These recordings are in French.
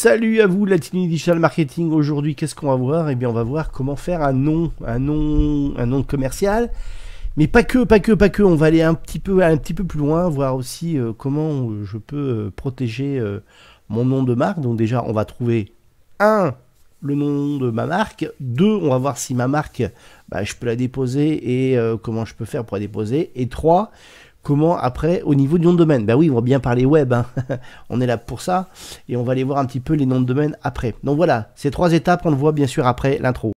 Salut à vous, Latino Digital Marketing. Aujourd'hui, qu'est-ce qu'on va voir? Eh bien, on va voir comment faire un nom commercial. Mais pas que. On va aller un petit peu plus loin, voir aussi comment je peux protéger mon nom de marque. Donc déjà, on va trouver le nom de ma marque. 2, on va voir si ma marque, je peux la déposer et comment je peux faire pour la déposer. Et 3, comment après au niveau du nom de domaine. Oui, on va bien parler web, hein. On est là pour ça et on va aller voir un petit peu les noms de domaine après. Donc voilà, ces 3 étapes, on le voit bien sûr après l'intro.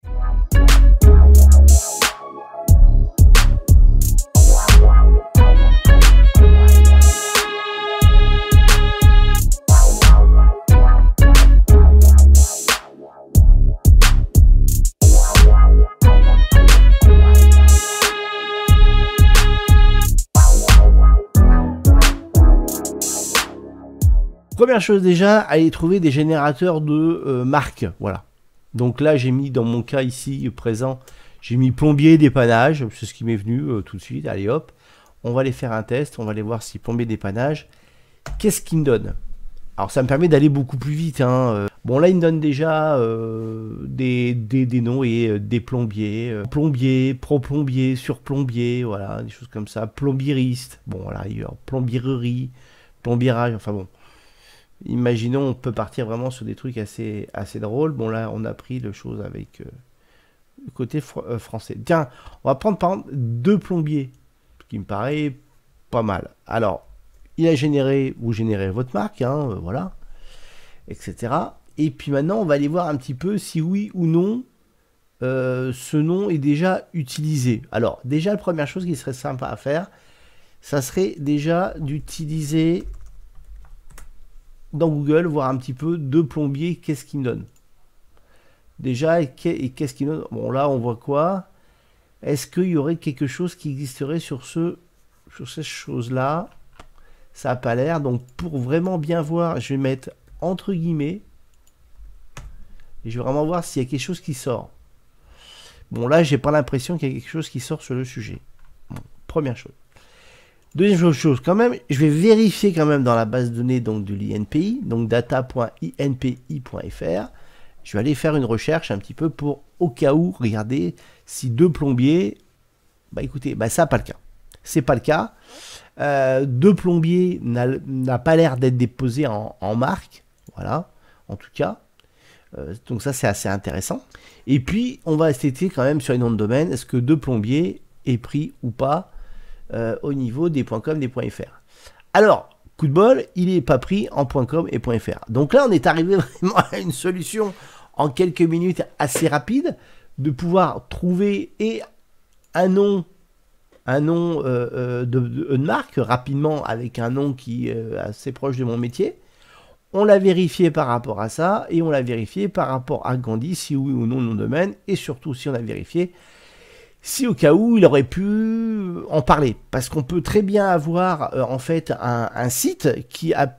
Première chose déjà, aller trouver des générateurs de marques, voilà. Donc là, j'ai mis dans mon cas ici présent, j'ai mis plombier dépannage, c'est ce qui m'est venu tout de suite. Allez hop, on va aller faire un test, on va aller voir si plombier dépannage, qu'est-ce qu'il me donne. Alors ça me permet d'aller beaucoup plus vite, hein. Bon là, il me donne déjà des noms et des plombiers, plombier, pro-plombier, sur-plombier, voilà, des choses comme ça, plombieriste, bon voilà, plombiererie, plombierage, enfin bon. Imaginons, on peut partir vraiment sur des trucs assez drôles. Bon, là, on a pris le chose avec le côté français. Tiens, on va prendre par exemple 2 plombiers, ce qui me paraît pas mal. Alors, il a généré, vous générez votre marque, hein, voilà, etc. Et puis maintenant, on va aller voir un petit peu si oui ou non ce nom est déjà utilisé. Alors, déjà, la première chose qui serait sympa à faire, ça serait déjà d'utiliser dans Google, voir un petit peu 2 plombiers, qu'est-ce qu'ils me donnent. Déjà, et qu'est-ce qu'ils donnent. Bon, là, on voit quoi? Est-ce qu'il y aurait quelque chose qui existerait sur ces choses-là? Ça n'a pas l'air. Donc, pour vraiment bien voir, je vais mettre entre guillemets. Et je vais vraiment voir s'il y a quelque chose qui sort. Bon, là, j'ai pas l'impression qu'il y a quelque chose qui sort sur le sujet. Bon, première chose. Deuxième chose, quand même, je vais vérifier quand même dans la base de données donc de l'INPI, donc data.inpi.fr. Je vais aller faire une recherche un petit peu pour, au cas où, regarder si 2 plombiers, écoutez, ça pas le cas. C'est pas le cas. 2 plombiers n'a pas l'air d'être déposé en marque, voilà, en tout cas. Donc ça, c'est assez intéressant. Et puis, on va tester quand même sur les noms de domaine, est-ce que 2 plombiers est pris ou pas au niveau des .com, des .fr. Alors, coup de bol, il n'est pas pris en .com et .fr. Donc là, on est arrivé vraiment à une solution en quelques minutes assez rapide de pouvoir trouver un nom de marque rapidement avec un nom qui est assez proche de mon métier. On l'a vérifié par rapport à ça et on l'a vérifié par rapport à Gandhi, si oui ou non nom de domaine, et surtout si on a vérifié si au cas où il aurait pu en parler, parce qu'on peut très bien avoir en fait un site qui a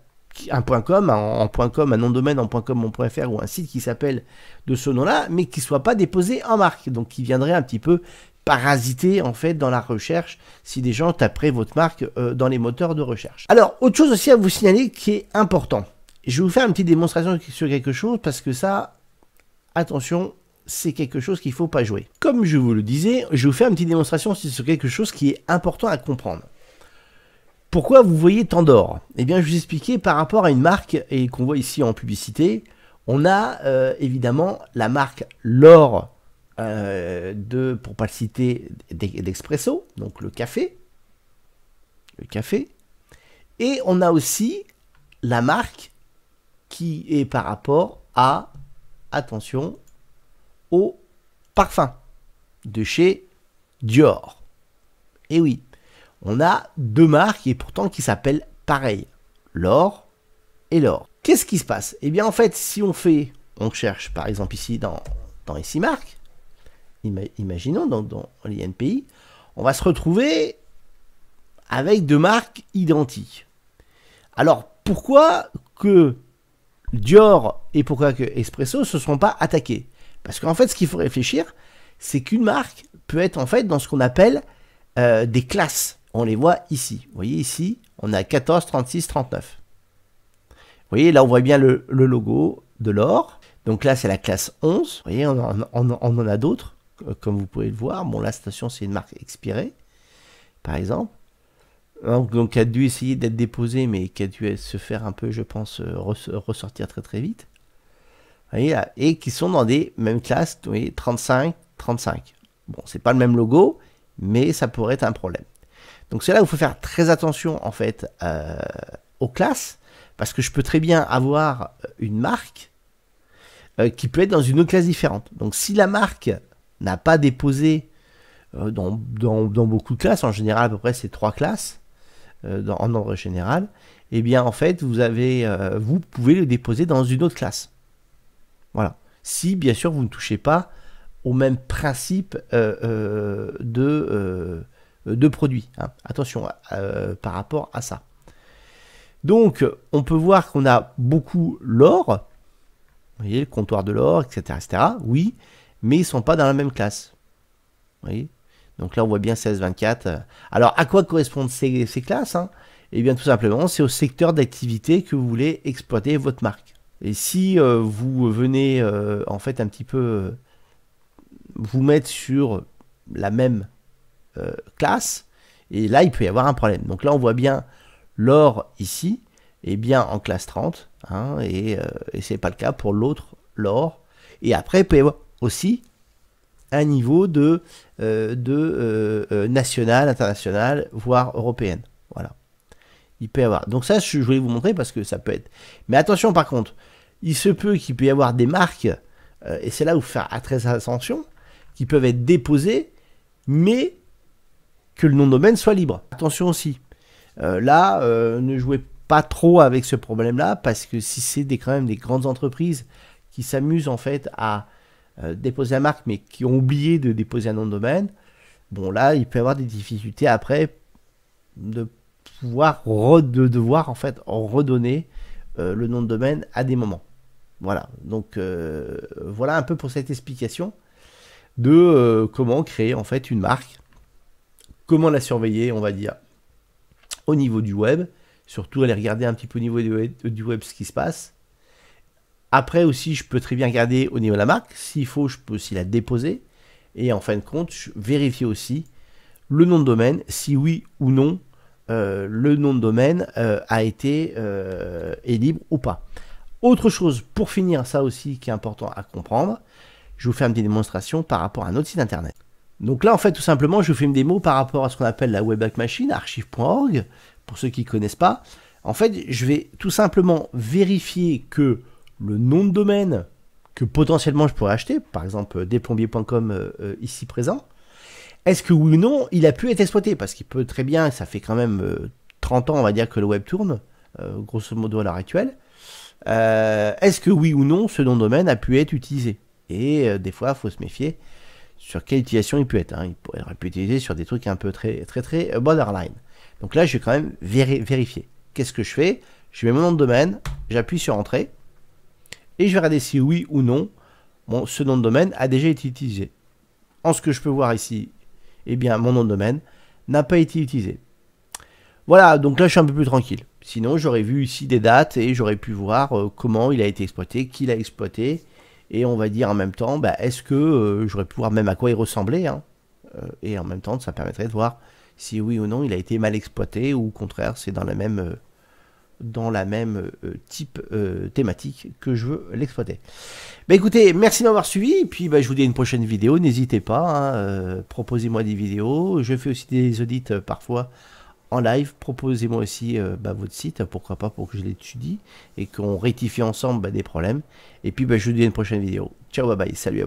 un .com, un nom de domaine en .com, en .fr, ou un site qui s'appelle de ce nom-là, mais qui soit pas déposé en marque, donc qui viendrait un petit peu parasiter en fait dans la recherche si des gens taperaient votre marque dans les moteurs de recherche. Alors, autre chose aussi à vous signaler qui est important. Je vais vous faire une petite démonstration sur quelque chose parce que ça, attention, c'est quelque chose qu'il ne faut pas jouer. Comme je vous le disais, je vais vous faire une petite démonstration sur quelque chose qui est important à comprendre. Pourquoi vous voyez tant d'or? Eh bien, je vais vous expliquer par rapport à une marque et qu'on voit ici en publicité. On a évidemment la marque l'or pour pas le citer, d'Expresso, donc le café. Et on a aussi la marque qui est par rapport à, attention, au parfum de chez Dior. Et oui, on a 2 marques et pourtant qui s'appellent pareil, l'or et l'or. Qu'est-ce qui se passe? Eh bien en fait, si on cherche par exemple ici dans ici marque, imaginons dans l'INPI, on va se retrouver avec 2 marques identiques. Alors pourquoi que Dior et pourquoi que Expresso ne se sont pas attaqués? Parce qu'en fait, ce qu'il faut réfléchir, c'est qu'une marque peut être en fait dans ce qu'on appelle des classes. On les voit ici. Vous voyez ici, on a 14, 36, 39. Vous voyez, là, on voit bien le logo de l'or. Donc là, c'est la classe 11. Vous voyez, on en a d'autres, comme vous pouvez le voir. Bon, là, attention, c'est une marque expirée, par exemple. Donc, qui a dû essayer d'être déposée, mais qui a dû se faire un peu, je pense, ressortir très très vite. Vous voyez, là, et qui sont dans des mêmes classes, vous voyez, 35, 35. Bon, c'est pas le même logo, mais ça pourrait être un problème. Donc c'est là où il faut faire très attention, en fait, aux classes, parce que je peux très bien avoir une marque qui peut être dans une autre classe différente. Donc si la marque n'a pas déposé dans beaucoup de classes, en général à peu près c'est 3 classes, en ordre général, et bien en fait vous pouvez le déposer dans une autre classe. Voilà. Si bien sûr vous ne touchez pas au même principe de produit. Hein. Attention par rapport à ça. Donc on peut voir qu'on a beaucoup l'or. Vous voyez, le comptoir de l'or, etc., etc. Oui, mais ils ne sont pas dans la même classe. Vous voyez, donc là, on voit bien 16, 24. Alors, à quoi correspondent ces classes, hein? Eh bien, tout simplement, c'est au secteur d'activité que vous voulez exploiter votre marque. Et si vous venez, en fait, un petit peu vous mettre sur la même classe, et là, il peut y avoir un problème. Donc là, on voit bien l'or ici, est bien en classe 30, hein, et ce n'est pas le cas pour l'autre, l'or. Et après, il peut y avoir aussi un niveau de national, international, voire européenne. Voilà. Il peut y avoir. Donc ça, je voulais vous montrer parce que ça peut être. Mais attention par contre, il se peut qu'il peut y avoir des marques, et c'est là où faire très attention, qui peuvent être déposées, mais que le nom de domaine soit libre. Attention aussi. Là, ne jouez pas trop avec ce problème-là, parce que si c'est quand même des grandes entreprises qui s'amusent en fait à déposer la marque, mais qui ont oublié de déposer un nom de domaine, bon là, il peut y avoir des difficultés après de pouvoir devoir en fait redonner le nom de domaine à des moments. Voilà, donc voilà un peu pour cette explication de comment créer en fait une marque, comment la surveiller, on va dire, au niveau du web, surtout aller regarder un petit peu au niveau du web ce qui se passe. Après aussi, je peux très bien regarder au niveau de la marque. S'il faut, je peux aussi la déposer. Et en fin de compte, je vérifie aussi le nom de domaine, si oui ou non, le nom de domaine est libre ou pas. Autre chose, pour finir, ça aussi qui est important à comprendre, je vous fais une petite démonstration par rapport à un autre site internet. Donc là, en fait, tout simplement, je vous fais une démo par rapport à ce qu'on appelle la Webback Machine, archive.org, pour ceux qui ne connaissent pas. En fait, je vais tout simplement vérifier que le nom de domaine que potentiellement je pourrais acheter, par exemple desplombiers.com ici présent, est-ce que oui ou non, il a pu être exploité? Parce qu'il peut très bien, ça fait quand même 30 ans, on va dire, que le web tourne, grosso modo à l'heure actuelle. Est-ce que oui ou non, ce nom de domaine a pu être utilisé? Et des fois, il faut se méfier sur quelle utilisation il peut être. Hein. Il pourrait être utilisé sur des trucs un peu très borderline. Donc là, je vais quand même vérifier. Qu'est-ce que je fais? Je mets mon nom de domaine, j'appuie sur Entrée, et je vais regarder si oui ou non, bon, ce nom de domaine a déjà été utilisé. En ce que je peux voir ici, eh bien, mon nom de domaine n'a pas été utilisé. Voilà, donc là, je suis un peu plus tranquille. Sinon, j'aurais vu ici des dates et j'aurais pu voir comment il a été exploité, qui l'a exploité, et on va dire en même temps, bah, est-ce que j'aurais pu voir même à quoi il ressemblait, hein, et en même temps, ça permettrait de voir si oui ou non, il a été mal exploité, ou au contraire, c'est dans la même type thématique que je veux l'exploiter. Bah écoutez, merci de m'avoir suivi, et puis bah, je vous dis à une prochaine vidéo, n'hésitez pas, hein, proposez-moi des vidéos, je fais aussi des audits parfois en live, proposez-moi aussi votre site, pourquoi pas, pour que je l'étudie, et qu'on rectifie ensemble des problèmes, et puis bah, je vous dis à une prochaine vidéo. Ciao, bye bye, salut à vous.